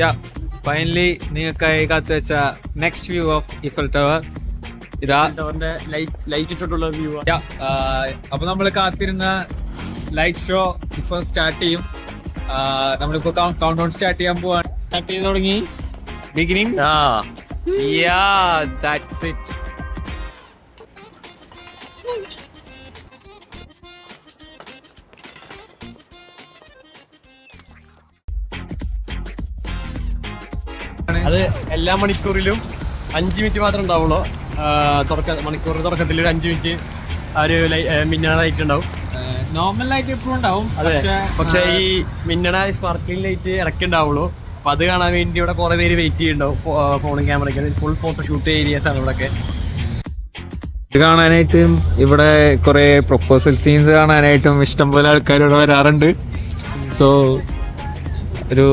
യാ finally നിങ്ങൾക്കായി കാത്തുവെച്ച next view of ഇഫൽ tower ഇതാ. Light ഇട്ടിട്ടുള്ള വ്യൂ. അപ്പൊ നമ്മൾ കാത്തിരുന്ന ലൈറ്റ് ഷോ ഇപ്പൊ സ്റ്റാർട്ട് ചെയ്യും. നമ്മളിപ്പോ കൗണ്ട് ഡൗൺ സ്റ്റാർട്ട് ചെയ്യാൻ പോവാണ്. സ്റ്റാർട്ട് ചെയ്ത് തുടങ്ങി. ബിഗിനിങ്. That's it. അത് എല്ലാ മണിക്കൂറിലും 5 മിനിറ്റ് മാത്രമേ ഉണ്ടാവുള്ളൂ. മണിക്കൂറിന് തുടക്കത്തിൽ ഒരു 5 മിനിറ്റ് ആ ഒരു മിന്നണ ലൈറ്റ് ഉണ്ടാവും. നോർമൽ ലൈറ്റ് എപ്പോഴും ഉണ്ടാവും. അതെ, പക്ഷെ ഈ മിന്നണ സ്പാർക്ലിംഗ് ലൈറ്റ് ഇറക്കി ഉണ്ടാവുള്ളൂ. അപ്പൊ അത് കാണാൻ വേണ്ടി ഇവിടെ കുറെ പേര് വെയിറ്റ് ചെയ്യുന്നുണ്ടാവും. ഫോണും ക്യാമറയ്ക്ക് ഫുൾ ഫോട്ടോഷൂട്ട് ഏരിയാസ് ആണ് ഇവിടെയൊക്കെ. ഇത് കാണാനായിട്ടും ഇവിടെ കുറെ പ്രൊപ്പോസൽ സീൻസ് കാണാനായിട്ടും ഇഷ്ടംപോലെ ആൾക്കാർ ഇവിടെ വരാറുണ്ട്. സോ ഒരു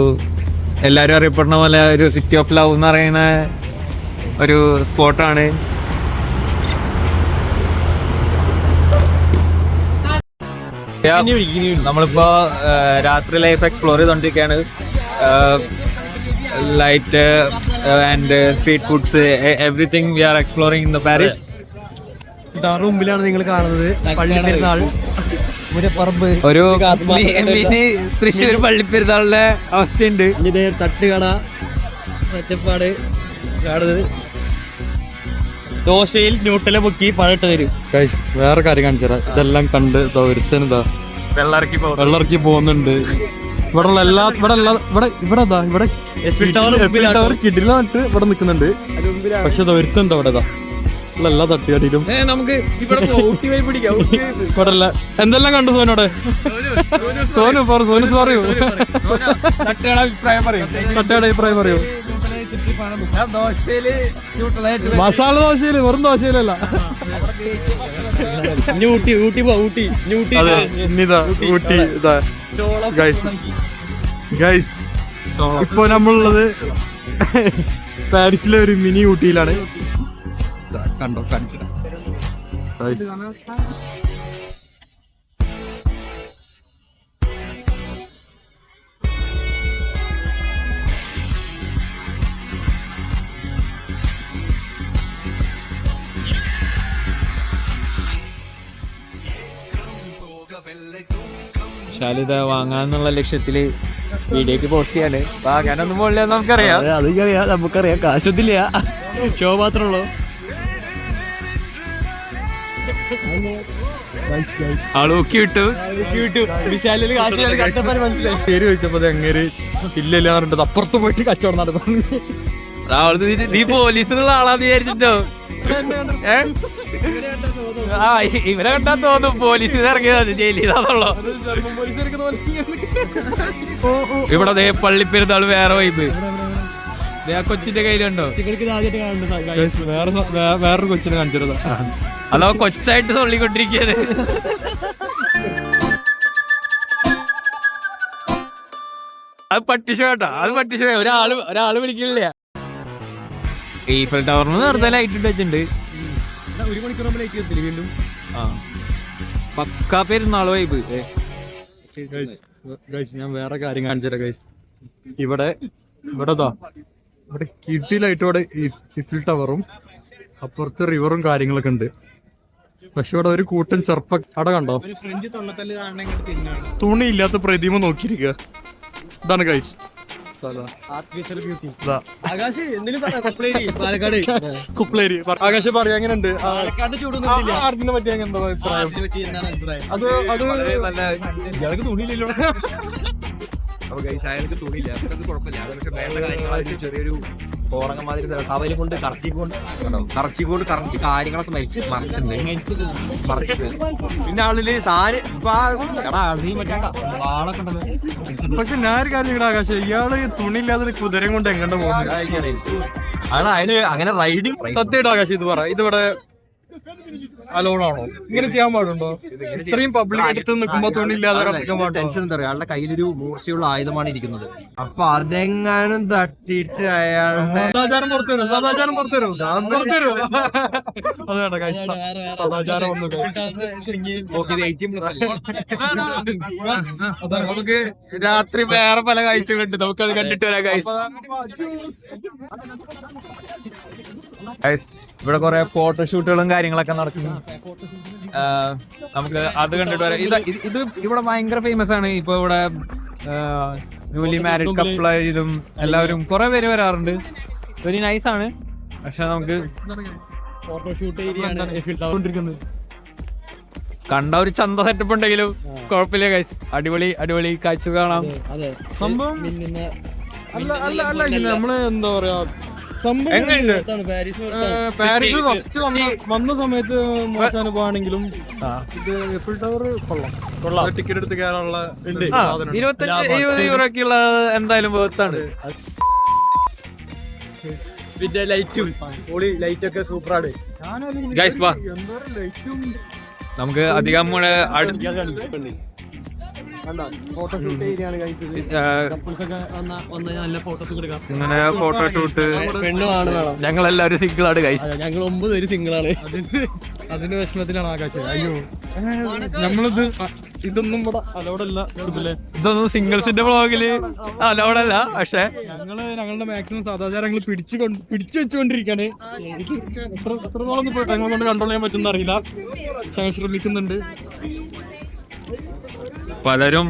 എല്ലാവരും അറിയപ്പെടുന്ന പോലെ ഒരു സിറ്റി ഓഫ് ലവ് എന്ന് പറയുന്ന ഒരു സ്പോട്ടാണ്. നമ്മളിപ്പോ രാത്രി ലൈഫ് എക്സ്പ്ലോർ ചെയ്തോണ്ടിരിക്കുകയാണ്. Light and street foods, everything we are exploring in the Paris. മുമ്പിലാണ് നിങ്ങൾ കാണുന്നത് പള്ളിപ്പെരുന്നാൾ. ഒരു മിനി തൃശ്ശൂർ പള്ളിപ്പെരുന്നാളിന്റെ അവസ്ഥയുണ്ട്. ഇത് തട്ടുകട ഒറ്റപ്പാട് കാണുന്നത്. ദോശയിൽ ന്യൂട്ടല മുക്കി പഴട്ട് തരും. വേറെ കാര്യം കാണിച്ചു തരാം. ഇതെല്ലാം കണ്ട് ഒരുത്തനെന്താ വെള്ളറക്കി പോകുന്നുണ്ട്. ഇവിടെ കിടിലായിട്ട് ഇവിടെ നിൽക്കുന്നുണ്ട്. പക്ഷെ ഒരുത്തെന്താ ഇവിടെ എല്ലാ തട്ടുകടിയിലും നമുക്ക് ഇവിടെ എന്തെല്ലാം കണ്ടു സോനോടെ? സോനു പറയൂ. തട്ടുകട അഭിപ്രായം പറയൂ. മസാല ദോശയില് വെറും ദോശയിലല്ല. ഇപ്പൊ നമ്മളുള്ളത് പാരീസിലെ ഒരു മിനി ഊട്ടിയിലാണ്. കണ്ടോ കാണിച്ചു. ശാലിത വാങ്ങാന്നുള്ള ലക്ഷ്യത്തില് വീഡിയോക്ക് പോസ്റ്റ് ചെയ്യാണ്. വാങ്ങാനൊന്നും പോലില്ല, നമുക്കറിയാം. നമുക്കറിയാം, കാശൊന്നുമില്ല, ഷോ മാത്രമേ ഉള്ളൂ. പേര് ചോദിച്ചപ്പോ എങ്ങനെ ഇല്ലല്ല പറഞ്ഞിട്ട് അപ്പുറത്ത് പോയിട്ട് കച്ചവടം നടന്നു. നീ പോലീസിനുള്ള ആളാന്ന് വിചാരിച്ചിട്ടോ? ഇവരെ കണ്ടാ തോന്നും പോലീസിൽ ഇറങ്ങിയതാണ് ജയിലിൽ ചെയ്താന്നുള്ളോ. ഇവിടെ പള്ളിപ്പെരുന്നാള് വേറെ വൈബ്. കൊച്ചിന്റെ കയ്യിലുണ്ടോ? വേറൊരു കൊച്ചിനെ കാണിച്ചത്. അതോ കൊച്ചായിട്ട് തൊള്ളിക്കൊണ്ടിരിക്കുന്നത്? അത് പട്ടിഷോ കേട്ടോ, അത് പട്ടിഷോ. ഒരാള് വിളിക്കില്ല. ഈഫൽ ടവറിന് വെറുതെ ലൈറ്റ് ഇട്ട് വെച്ചിട്ടുണ്ട്. 1 മണിക്കൂർ ലൈറ്റ് എത്തില്ല വീണ്ടും. പക്കാ പെരുന്നാൾ വൈബ്. ഞാൻ വേറെ കാര്യം കാണിച്ചുതരാം ഗൈസ്. ഇവിടെ കിട്ടിയിലായിട്ട് ഇവിടെ ഈഫൽ ടവറും അപ്പുറത്ത് റിവറും കാര്യങ്ങളൊക്കെ ഉണ്ട്. പക്ഷെ ഇവിടെ ഒരു കൂട്ടം അവിടെ കണ്ടോ തുണിയില്ലാത്ത പ്രതിമ നോക്കിയിരിക്കുക. ഇതാണ് ഗൈസ് കുപ്ലേരി. ആകാശ് പറയാ എങ്ങനെയുണ്ട്? ആർട്ടിനെ പറ്റി എന്താ അഭിപ്രായം? ഇയാൾക്ക് തുണിയില്ലല്ലോ. അയാൾക്ക് തുണിയില്ല, കുഴപ്പമില്ല. പക്ഷെ വേണ്ട കാര്യങ്ങൾ ചെറിയൊരു കോറങ്ങമാതിരി ടവല് കൊണ്ട് കറച്ചി കൊണ്ട് കാര്യങ്ങളൊക്കെ മറിച്ചിട്ടുണ്ട്. പിന്നെ ആളില് പക്ഷെ ഞാൻ ഒരു കാര്യം ആകാശം, ഇയാള് തുണിയില്ലാതെ കുതിരയും കൊണ്ട് എങ്ങോട്ട് പോകുന്നത്? അതിന് അങ്ങനെ റൈഡിങ് സത്യമായിട്ട് ആകാശം ഇത് പറ. ഇതിവിടെ അലോണാണോ? ഇങ്ങനെ ചെയ്യാൻ പാടുണ്ടോ? ഇത്രയും പബ്ലിക് അടുത്ത് നിൽക്കുമ്പോ തോന്നില്ലാതെ ടെൻഷൻ എന്താ പറയാ, അയാളുടെ കയ്യിലൊരു മൂർച്ചയുള്ള ആയുധമാണ് ഇരിക്കുന്നത്. അപ്പൊ അതെങ്ങാനും തട്ടിയിട്ട് അയാളുടെ സദാചാരം പുറത്തുവരും. അത് വേണ്ട കഴിച്ച സദാചാരം ഒന്നും നമുക്ക് രാത്രി വേറെ പല കാഴ്ചകളുണ്ട്, നമുക്ക് അത് കണ്ടിട്ട് വരാം ഗൈസ്. ഇവിടെ കുറെ ഫോട്ടോഷൂട്ടുകളും കാര്യങ്ങളൊക്കെ നടക്കുന്നു. നമുക്ക് അത് കണ്ടിട്ട് വരാം. ഇത് ഇവിടെ ഭയങ്കര ഫേമസ് ആണ്. ഇപ്പൊ ഇവിടെ ന്യൂലി മാരിഡ് കപ്പിളായാലും എല്ലാവരും കുറെ പേര് വരാറുണ്ട്. വെരി നൈസ് ആണ്. പക്ഷെ നമുക്ക് ഫോട്ടോഷൂട്ട് ഏരിയ കണ്ട ഒരു ചന്ത സെറ്റപ്പ് ഉണ്ടെങ്കിലും കുഴപ്പമില്ല ഗൈസ്. അടിപൊളി കാഴ്ച കാണാം. സംഭവം അല്ല നമ്മള് എന്താ പറയാ, പാരീസ് ഫസ്റ്റ് വന്ന സമയത്ത് മോശം അനുഭവമാണെങ്കിലും ഇത് എഫിൾ ടവർ കൊള്ളാം. ടിക്കറ്റ് എടുത്ത് കയറാനുള്ള 25-20 യൂറോക്കുള്ള എന്തായാലും വേർത്താണ്. പിന്നെ ലൈറ്റും ലൈറ്റ് ഒക്കെ സൂപ്പറാണ്. ഗൈസ് വാ, നമുക്ക് അധികം കൂടെ ഫോട്ടോഷൂട്ട് ഏരിയ ആണ് നല്ല ഫോട്ടോസ് എടുക്കാം. ഇങ്ങനെ ഫോട്ടോഷൂട്ട് പെണ്ണുമാണ് വേണം. ഞങ്ങളെല്ലാവരും സിംഗിളാണ് ഗൈസ്. ഞങ്ങൾ 9 പേര് സിംഗിളാണ്. അതിന്റെ വിഷമത്തിലാണ് ആകാശം. അയ്യോ നമ്മളിത് ഇതൊന്നും ഇവിടെ അലോഡല്ല. ഇതൊന്നും സിംഗിൾസിന്റെ വ്ളോഗില് അലോഡല്ല. പക്ഷെ ഞങ്ങളുടെ മാക്സിമം സദാചാരങ്ങൾ പിടിച്ചു വെച്ചുകൊണ്ടിരിക്കാണ്. എനിക്ക് എത്രത്തോളം ഞങ്ങളെ കൊണ്ട് കൺട്രോൾ ചെയ്യാൻ പറ്റുന്ന അറിയില്ല. ശ്രമിക്കുന്നുണ്ട്. പലരും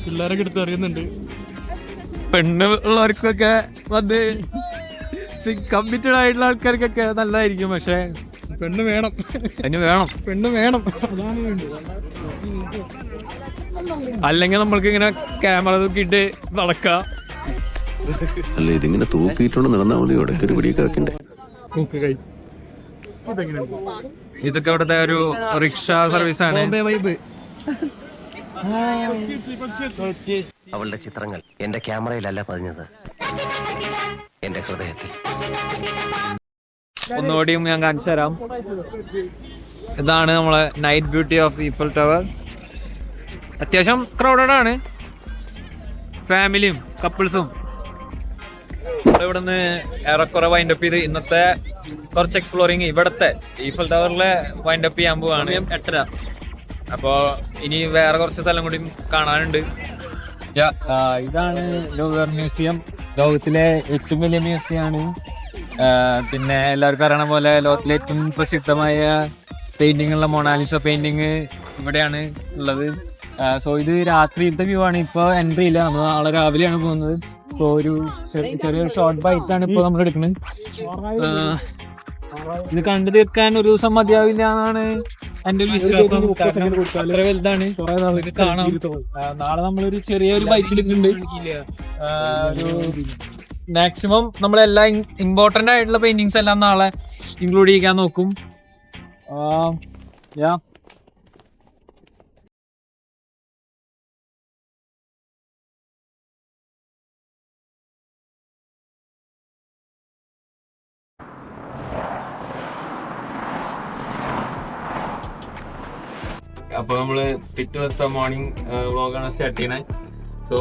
പിള്ളേരൊക്കെ എടുത്ത് അറിയുന്നുണ്ട്. പെണ്ണ് ഉള്ളവർക്കൊക്കെ വന്ന് കമ്മിറ്റഡ് ആയിട്ടുള്ള ആൾക്കാർക്കൊക്കെ നല്ലതായിരിക്കും. പക്ഷെ പെണ്ണ് വേണം. അതാണ് വേണ്ടത്. അല്ലെങ്കിൽ നമ്മൾക്ക് ഇങ്ങനെ ക്യാമറ തൂക്കിയിട്ട് നടക്കാം. അല്ല, ഇതിങ്ങനെ തൂക്കിയിട്ടുണ്ട് നടന്നാൽ മതി. ഇടയ്ക്ക് ഒരു പിടിയൊക്കെ വെക്കണ്ടേ? ഇതൊക്കെ ഇവിടുത്തെ ഒരു റിക്ഷ സർവീസ് ആണ്. അവളുടെ ചിത്രങ്ങൾ എന്റെ ക്യാമറയിലല്ല പതിഞ്ഞത്, എന്റെ ഹൃദയത്തിൽ. ഒന്നുകൂടിയും ഞാൻ കാണിച്ചു തരാം. ഇതാണ് നമ്മളെ night beauty of Eiffel tower. അത്യാവശ്യം ക്രൗഡഡ് ആണ്. ഫാമിലിയും കപ്പിൾസും ഇവിടുന്ന് ഏറെക്കുറെ വൈൻഡപ്പ് ചെയ്ത് ഇന്നത്തെ കുറച്ച് എക്സ്പ്ലോറിങ് ഇവിടത്തെ ഈഫൽ ടവറിലെ വൈൻഡപ്പ് ചെയ്യാൻ പോവാണ്. 8:30. അപ്പോ ഇനി വേറെ കുറച്ച് സ്ഥലം കൂടി കാണാനുണ്ട്. ഇതാണ് ലൂവർ മ്യൂസിയം. ലോകത്തിലെ ഏറ്റവും വലിയ മ്യൂസിയം ആണ്. പിന്നെ എല്ലാവർക്കും അറിയണ പോലെ ലോകത്തിലെ ഏറ്റവും പ്രസിദ്ധമായ പെയിന്റിംഗ് ഉള്ള മൊണാലിസ പെയിന്റിങ് ഇവിടെയാണ് ഉള്ളത്. സോ ഇത് രാത്രിയിലത്തെ വ്യൂ ആണ്. ഇപ്പൊ എൻട്രി ഇല്ല, നമ്മൾ നാളെ രാവിലെയാണ് പോകുന്നത്. സോ ഒരു ചെറിയൊരു ഷോർട്ട് ബൈറ്റാണ് ഇപ്പൊ നമ്മൾ എടുക്കുന്നത്. ഇത് കണ്ടു തീർക്കാൻ ഒരു ദിവസം മതിയാവില്ല എന്നാണ് എന്റെ ഒരു വിശ്വാസം. അത്ര വലുതാണ്, കുറെ നാൾക്ക് കാണാം. നാളെ നമ്മളൊരു ചെറിയൊരു ബൈറ്റ് എടുക്കുന്നുണ്ട്. ഒരു മാക്സിമം നമ്മളെല്ലാം ഇമ്പോർട്ടന്റ് ആയിട്ടുള്ള പെയിന്റിങ്സ് എല്ലാം നാളെ ഇൻക്ലൂഡ് ചെയ്യാൻ നോക്കും. അപ്പൊ നമ്മള് പിറ്റേ ദിവസത്തെ മോർണിംഗ് വ്ളോഗാണ് സ്റ്റാർട്ട് ചെയ്യണേ. സോ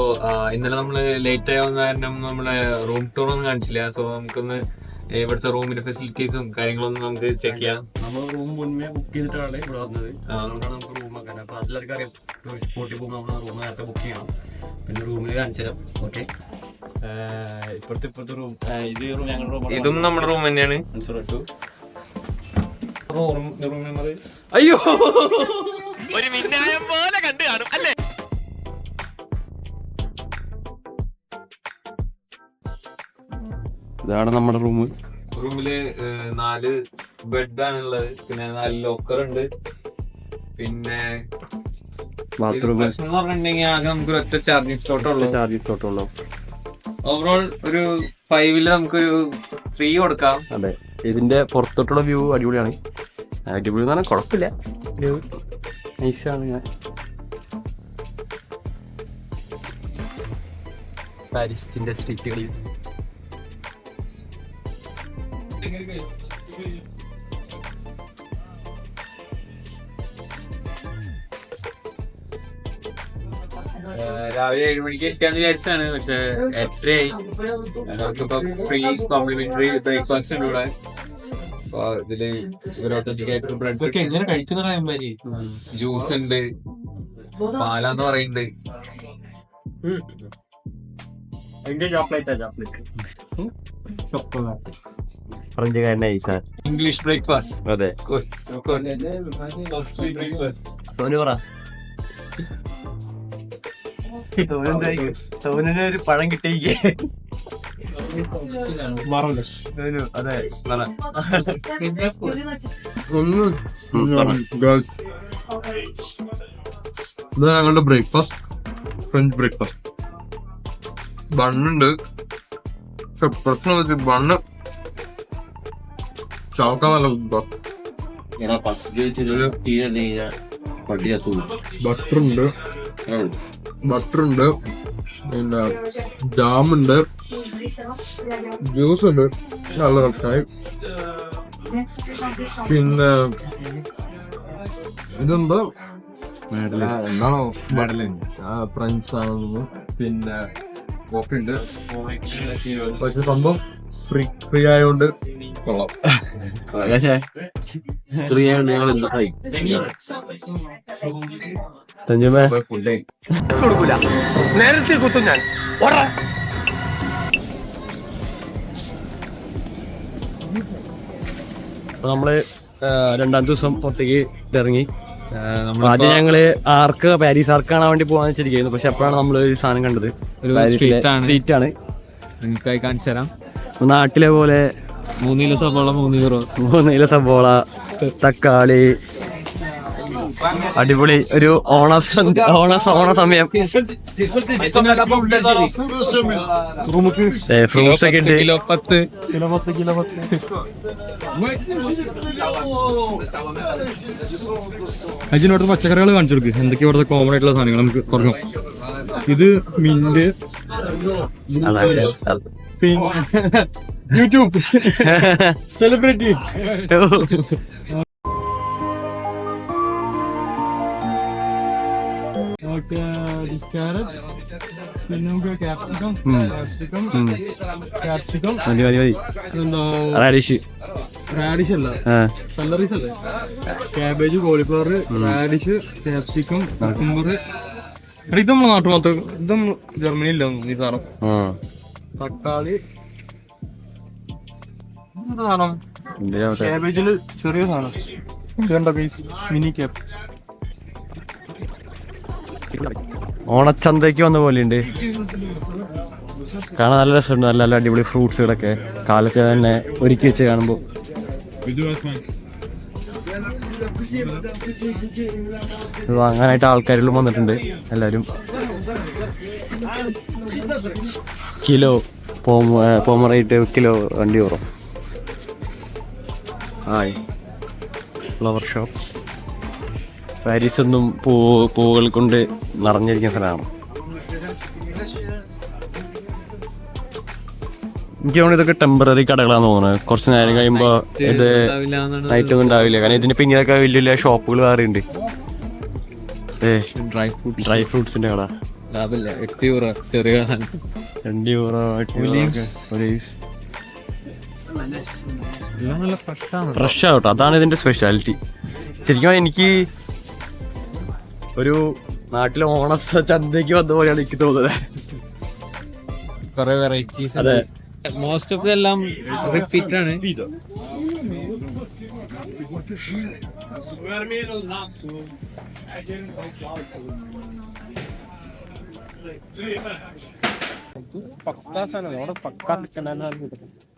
ഇന്നലെ നമ്മള് ലേറ്റ് ആവുന്ന കാരണം നമ്മളെ റൂം ടൂർ ഒന്നും കാണിച്ചില്ല. സോ നമുക്കൊന്ന് ഇവിടുത്തെ റൂമിന്റെ ഫെസിലിറ്റീസും കാര്യങ്ങളൊന്നും നമുക്ക് ചെക്ക് ചെയ്യാം. നമ്മൾ റൂം മുന്നേ ബുക്ക് ചെയ്തിട്ടാണ് ഇവിടെ വന്നത്. അതുകൊണ്ടാണ് നമുക്ക് റൂം വെക്കാൻ. അപ്പൊ അതിലെല്ലാവർക്കും അറിയാം, ടൂറിസ്റ്റ് സ്പോട്ടിൽ പോകുമ്പോൾ നമ്മൾ റൂം നേരത്തെ ബുക്ക് ചെയ്യണം. പിന്നെ റൂമിൽ കാണിച്ചു തരാം. ഓക്കെ, ഇപ്പോഴത്തെ റൂം ഞങ്ങളുടെ റൂം. ഇതും നമ്മുടെ റൂം തന്നെയാണ്. റൂം നമ്പർ അയ്യോ, ഒരു മിന്നായം പോലെ കണ്ടു കാണും അല്ലേ? ഇതാണ് നമ്മുടെ റൂം. റൂമില് 4 ബെഡാണ് ഉള്ളത്. പിന്നെ 4 ലോക്കർ ഉണ്ട്. പിന്നെ ബാത്റൂം പ്രശ്നം എന്ന് പറഞ്ഞിട്ടുണ്ടെങ്കിൽ ആകെ നമുക്ക് ഒറ്റ ചാർജിങ് സ്ലോട്ട് ഉള്ളൂ. ഓവറോൾ ഒരു 5 നമുക്കൊരു 3 കൊടുക്കാം. അതെ, ഇതിന്റെ പുറത്തോട്ടുള്ള വ്യൂ അടിപൊളിയാണ്. അടിപൊളി എന്ന് പറഞ്ഞാൽ കുഴപ്പമില്ല, നൈസാണ്. ഞാൻ പാരീസിന്റെ സ്ട്രീറ്റുകളിൽ രാവിലെ 7 മണിക്ക് എത്താന്ന് വിചാരിച്ചാണ്, പക്ഷെ 8:30 നമുക്കിപ്പോ ഫ്രീ കോംപ്ലിമെന്ററി ബ്രേക്ക്ഫാസ്റ്റ് ഉണ്ട് ഇവിടെ. അപ്പൊ ഇതില് ഒരു ഒത്തന്റിക് ആയിട്ട് ബ്രെഡ് എങ്ങനെ കഴിക്കുന്ന ജ്യൂസ് ഉണ്ട്, പാലാന്ന് പറയുന്നുണ്ട്. ഫ്രഞ്ചുകാരനായി സാർ. English breakfast. അതെ. സോനു പറ. സോനിന് ഒരു പഴം കിട്ടിയിരിക്കേ. അതെ. ഇത് ഞങ്ങളുടെ ബ്രേക്ക്ഫാസ്റ്റ്, ഫ്രഞ്ച് ബ്രേക്ക്ഫാസ്റ്റ്. ബണ്ണുണ്ട്, പക്ഷെ പ്രശ്നം വെച്ച് ബണ്ണ് ചവക്കാൻ നല്ല ബട്ടറുണ്ട്, പിന്നെ ജാമുണ്ട്, ജ്യൂസ് ഉണ്ട്, നല്ല രസമായി. പിന്നെ ഇതെന്താ എന്താണോ ഫ്രഞ്ച് ആണെന്ന്. പിന്നെ കോഫി ഉണ്ട്, പക്ഷെ സംഭവം ഫ്രീ ആയതുകൊണ്ട് കൊള്ളാം. ഫുഡ് നേരത്തെ കുത്തും ഞാൻ. നമ്മള് 2-ാം ദിവസം പുറത്തേക്ക് ഇറങ്ങി. ആദ്യം ഞങ്ങള് പാരീസ് ആർക്ക് കാണാൻ വേണ്ടി പോകാൻ വെച്ചിരിക്കുന്നു. പക്ഷെ അപ്പോഴാണ് നമ്മൾ ഒരു സാധനം കണ്ടത്. ഒരു സ്ട്രീറ്റ് ആണ്, നിങ്ങൾക്കായി കാണിച്ചു തരാം. നാട്ടിലെ പോലെ 3 കിലോ സവാള 3 യൂറോ. 3 കിലോ സവോള, തക്കാളി, അടിപൊളി ഒരു ഓണ സമയം. ഫ്രൂട്ട്സ് ഒക്കെ ഉണ്ട്. കിലോ 10. അജിനോട്ട് പച്ചക്കറികൾ കാണിച്ചു കൊടുക്ക്. എന്തൊക്കെയാ ഇവിടുത്തെ കോമൺ ആയിട്ടുള്ള സാധനങ്ങൾ നമുക്ക് തുടങ്ങാം. ഇത് മിന്റ്, പിന്നെ യൂട്യൂബ് സെലിബ്രിറ്റി, പിന്നെ നമുക്ക് ക്യാപ്സിക്കം, മതി. എന്താ റാഡിഷ് റാഡിഷ് അല്ല, സല്ലറീസ് അല്ലേ, cabbage, cauliflower, radish, capsicum, cucumber. ഇത് നമ്മളെ നാട്ടുമാത്ത, ഇത് നമ്മൾ ജർമ്മനിയില്ല ഈ സാധനം. തക്കാളി, സാധനം ക്യാബേജില് ചെറിയ സാധനം, ഇതെന്താ പീസ് മിനി ക്യാബ്. ഓണച്ചന്തയ്ക്ക് വന്ന പോലെയുണ്ട്, കാണാൻ നല്ല രസമുണ്ട്. നല്ല നല്ല അടിപൊളി ഫ്രൂട്ട്സുകളൊക്കെ കാലത്ത് തന്നെ ഒരുക്കി വെച്ച് കാണുമ്പോൾ. ഇത് വാങ്ങാനായിട്ട് ആൾക്കാരെല്ലാം വന്നിട്ടുണ്ട്. എല്ലാവരും kilo pomegranate kilo 2 euro. Flower shop. Paris ഒന്നും പൂവുകൾ കൊണ്ട് നിറഞ്ഞിരിക്കുന്ന സ്ഥലമാണ്. എനിക്ക് തോന്നുന്നു ഇതൊക്കെ ടെമ്പററി കടകളാന്ന് തോന്നുന്നത്. കുറച്ച് നേരം കഴിയുമ്പോൾ ഇത് നൈറ്റ് ഒന്നും ഉണ്ടാവില്ല. കാരണം ഇതിനിപ്പോൾ ഇങ്ങനെയൊക്കെ വലിയ വലിയ ഷോപ്പുകൾ വേറെ ഉണ്ട്. ഡ്രൈ ഫ്രൂട്ട്സിന്റെ കട. 8 യൂറോ ചെറിയ 2 യൂറോ. ഫ്രഷ് ആവട്ടോ, അതാണ് ഇതിന്റെ സ്പെഷ്യാലിറ്റി. ശരിക്കും എനിക്ക് ഒരു നാട്ടിലെ ഓണ ചന്തയ്ക്ക് വന്ന പോലെയാണ് എനിക്ക് തോന്നുന്നത്. കുറെ വെറൈറ്റീസ്. അതെ, മോസ്റ്റ് ഓഫ് ഇതെല്ലാം റിപ്പീറ്റ് ആണ്.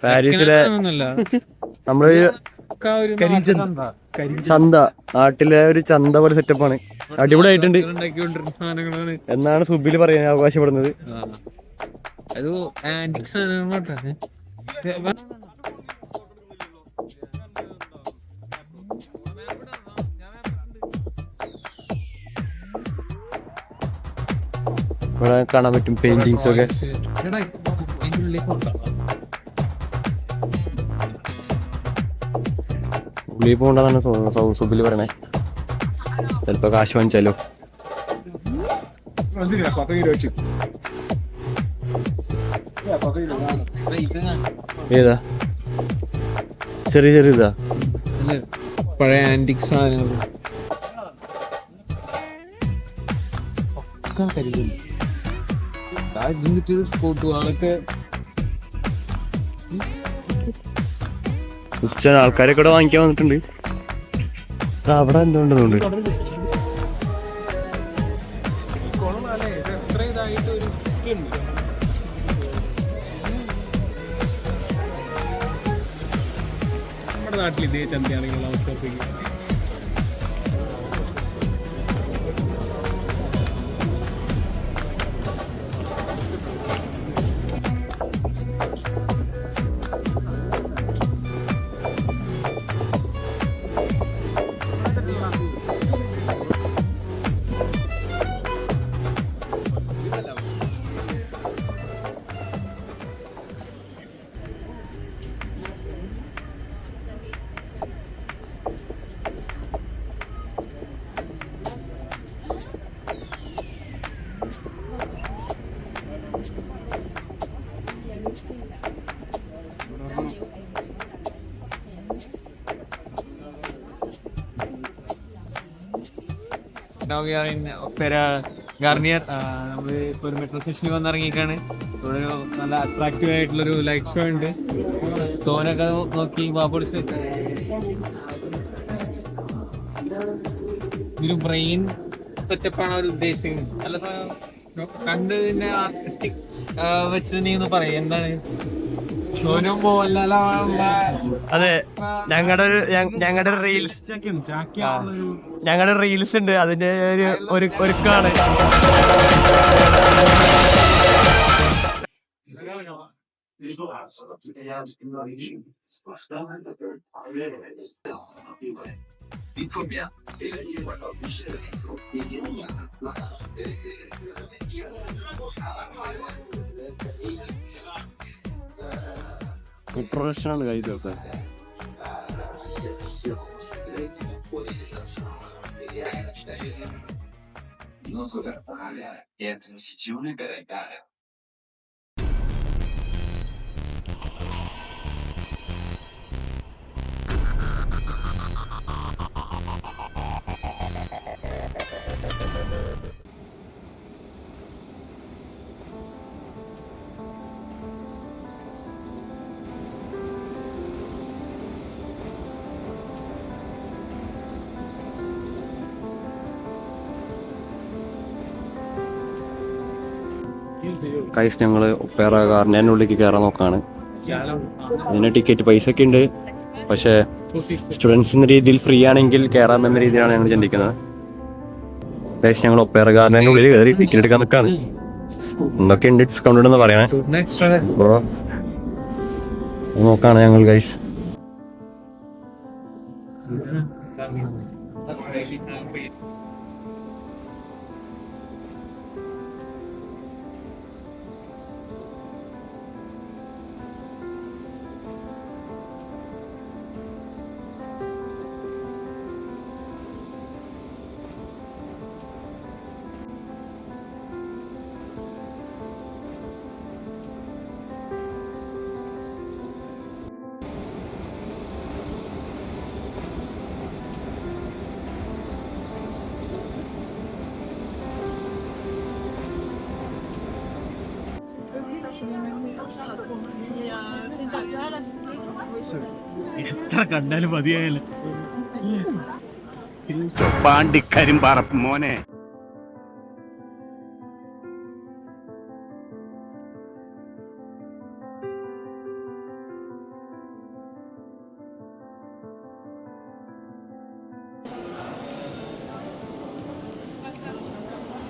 പാരീസിലെ നമ്മള് ചന്ത, നാട്ടിലെ ഒരു ചന്ത പോലെ സെറ്റപ്പാണ്. അടിപൊളിയായിട്ടുണ്ട് എന്നാണ് സുബില് പറയാൻ അവകാശപ്പെടുന്നത്. ഇവിടെ കാണാൻ പറ്റും പെയിന്റിങ്സ് ഒക്കെ. ഉള്ളിൽ പോകണ്ടെന്നാണ് തോന്നുന്നത് സുബില് പറയണേ. ചിലപ്പോ കാശ് വാങ്ങിച്ചാലോ. ഏതാ ചെറിയ ചെറിയതാ പഴയ ആന്റിക് സാധനങ്ങൾ കൂട്ടുകാരൊക്കെ ആൾക്കാരൊക്കെ ഇവിടെ വാങ്ങിക്കാൻ വന്നിട്ടുണ്ട്. അവിടെ എന്തുകൊണ്ടുണ്ട് നമ്മുടെ നാട്ടിൽ ഇതേ ചന്തയാണെങ്കിലും അവസ്ഥ ഒപ്പേര ഗാർണിയർ നമ്മള് ഇപ്പൊ ഒരു മെട്രോ സ്റ്റേഷനിൽ വന്നിറങ്ങിക്കാണ്. ഇവിടെ ഒരു നല്ല അട്രാക്റ്റീവ് ആയിട്ടുള്ളൊരു ലൈറ്റ് ഷോ ഉണ്ട്. സോനൊക്കെ നോക്കി പാപ്പൊടിച്ച് ഒരു ബ്രെയിൻ സെറ്റപ്പാണ് അവർ ഉദ്ദേശിക്കുന്നത്. നല്ല സാധനം കണ്ട് ഇതിന്റെ ആർട്ടിസ്റ്റിക് വെച്ച് നീ ഒന്ന് പറയും എന്താണ് സോനും മോഹൻലാലുള്ള. അതെ, ഞങ്ങളുടെ റീൽസ് ഉണ്ട്, അതിന്റെ ഒരു ഒരുക്കാണ്. പ്രൊഫഷനാണ് കൈ തീർത്തത്. കൈസ് ഞങ്ങള് ഒപ്പേറ ഗാർഡന്റെ ഉള്ളിലേക്ക് കയറാൻ നോക്കാണ്. അതിന് ടിക്കറ്റ് പൈസ ഒക്കെ ഉണ്ട്, പക്ഷെ സ്റ്റുഡൻസ് എന്ന രീതിയിൽ ഫ്രീ ആണെങ്കിൽ കയറാമെന്ന രീതിയിലാണ് ഞങ്ങൾ ചിന്തിക്കുന്നത്. കൈസ് ഞങ്ങൾ ഒപ്പേറ ഗാർഡന്റെ ഉള്ളിൽ കയറി ടിക്കറ്റ് എടുക്കാൻ നിൽക്കാണ്. എന്തൊക്കെ ഉണ്ട് ഡിസ്കൗണ്ട് ഉണ്ടെന്ന് പറയണേ. അപ്പോൾ നോക്കാണ് ഞങ്ങൾ ഗൈസ്. എത്ര കണ്ടാലും മതിയായാലും പാണ്ടിക്കരിമ്പാറ മോനെ.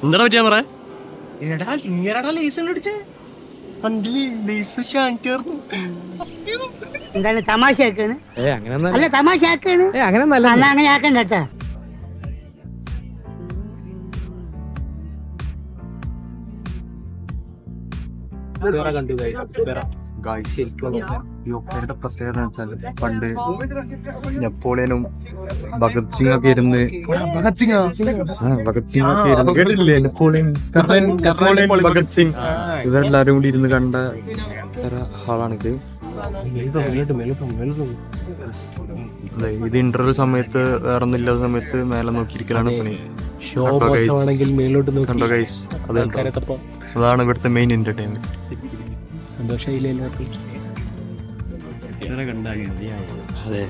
എന്താ പറ്റിയാ പറ? എന്താണ് തമാശയാക്കാണ്? അല്ല തമാശയാക്കാണ്, അങ്ങനെ ആക്കണ്ട കേട്ടാ. യുടെ പ്രത്യേകത വെച്ചാല് പണ്ട് നെപ്പോളിയനും ഭഗത് സിംഗ് ഒക്കെ ഇരുന്ന് ഭഗത് സിംഗ് ഒക്കെ ഇരുന്ന് കേട്ടില്ലേ നെപ്പോളിയൻ ഭഗത് സിംഗ് ഇവരെല്ലാരും കൂടി ഇരുന്ന് കണ്ട ഹാളാണിത്. ഇത് ഇന്റർവ്യൂ സമയത്ത് വേറെ ഒന്നും ഇല്ലാത്ത സമയത്ത് മേലെ നോക്കിയിരിക്കലാണ് പണി. കണ്ടോ ഗൈസ്, അതാണ് ഇവിടുത്തെ മെയിൻ എന്റർടൈൻമെന്റ്. അതെ,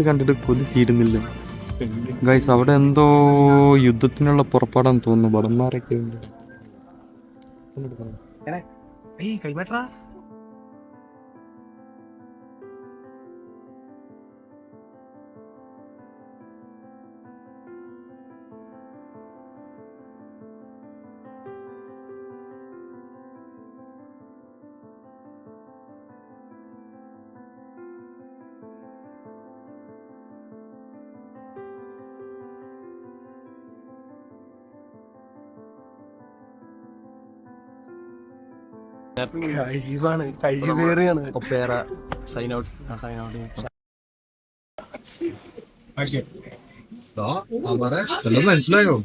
കണ്ടിട്ട് കൊതി തീരുന്നില്ല ഗൈസ്. അവിടെ എന്തോ യുദ്ധത്തിനുള്ള പുറപ്പാടാന്ന് തോന്നുന്നു. ഭടന്മാരൊക്കെ ഉണ്ട്. ഒപ്പേറ സൈൻ ഔട്ട്. മനസ്സിലായോ?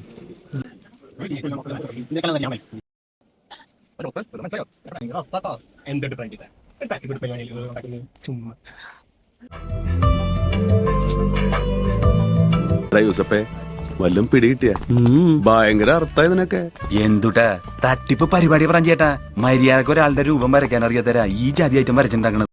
യൂസപ്പേ വല്ലതും പിടികിട്ടിയ ഭയങ്കര അർത്ഥമായി നിനക്ക്. എന്തുട്ടാ തട്ടിപ്പ് പരിപാടി പറഞ്ഞേട്ടാ, മര്യാദക്ക് ഒരാളുടെ രൂപം വരയ്ക്കാൻ അറിയാത്തരാ ഈ ജാതി ഐറ്റം വരച്ചിട്ടുണ്ടാക്കണത്.